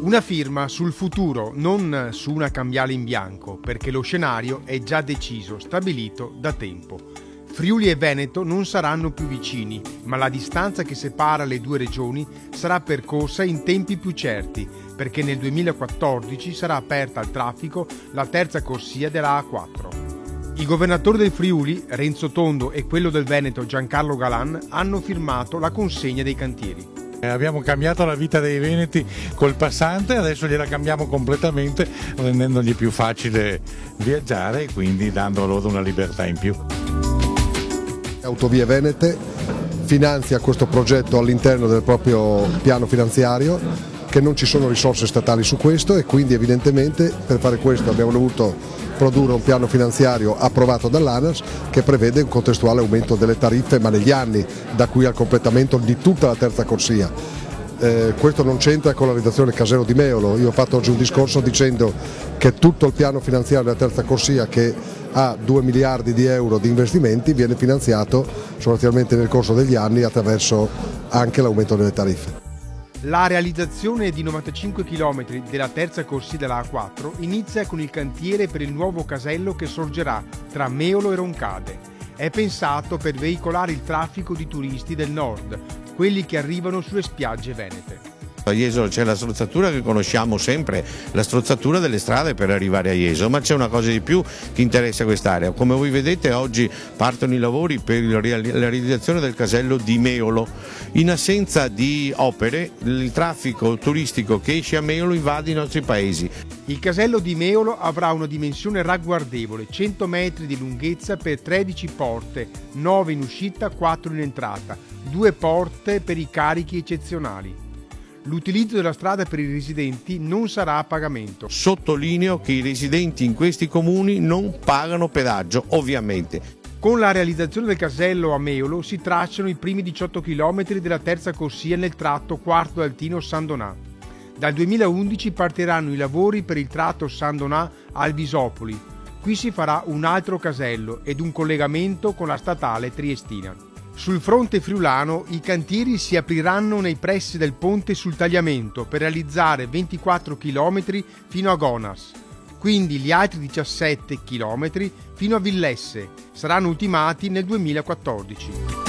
Una firma sul futuro, non su una cambiale in bianco, perché lo scenario è già deciso, stabilito da tempo. Friuli e Veneto non saranno più vicini, ma la distanza che separa le due regioni sarà percorsa in tempi più certi, perché nel 2014 sarà aperta al traffico la terza corsia della A4. Il governatore del Friuli, Renzo Tondo, e quello del Veneto, Giancarlo Galan, hanno firmato la consegna dei cantieri. Abbiamo cambiato la vita dei veneti col passante, adesso gliela cambiamo completamente, rendendogli più facile viaggiare e quindi dando loro una libertà in più. Autovie Venete finanzia questo progetto all'interno del proprio piano finanziario, che non ci sono risorse statali su questo, e quindi evidentemente per fare questo abbiamo dovuto produrre un piano finanziario approvato dall'ANAS che prevede un contestuale aumento delle tariffe, ma negli anni da qui al completamento di tutta la terza corsia. Questo non c'entra con la realizzazione del casello di Meolo. Io ho fatto oggi un discorso dicendo che tutto il piano finanziario della terza corsia, che ha 2 miliardi di euro di investimenti, viene finanziato sostanzialmente nel corso degli anni attraverso anche l'aumento delle tariffe. La realizzazione di 95 km della terza corsia della A4 inizia con il cantiere per il nuovo casello che sorgerà tra Meolo e Roncade. È pensato per veicolare il traffico di turisti del nord, quelli che arrivano sulle spiagge venete. A Jesolo c'è la strozzatura che conosciamo sempre, la strozzatura delle strade per arrivare a Jesolo, ma c'è una cosa di più che interessa quest'area. Come voi vedete oggi partono i lavori per la realizzazione del casello di Meolo. In assenza di opere il traffico turistico che esce a Meolo invade i nostri paesi. Il casello di Meolo avrà una dimensione ragguardevole, 100 metri di lunghezza per 13 porte, 9 in uscita, 4 in entrata, 2 porte per i carichi eccezionali. L'utilizzo della strada per i residenti non sarà a pagamento. Sottolineo che i residenti in questi comuni non pagano pedaggio, ovviamente. Con la realizzazione del casello a Meolo si tracciano i primi 18 km della terza corsia nel tratto Quarto Altino-San Donà. Dal 2011 partiranno i lavori per il tratto San Donà-Alvisopoli. Qui si farà un altro casello ed un collegamento con la statale triestina. Sul fronte friulano i cantieri si apriranno nei pressi del ponte sul Tagliamento per realizzare 24 km fino a Gonas. Quindi gli altri 17 km fino a Villesse saranno ultimati nel 2014.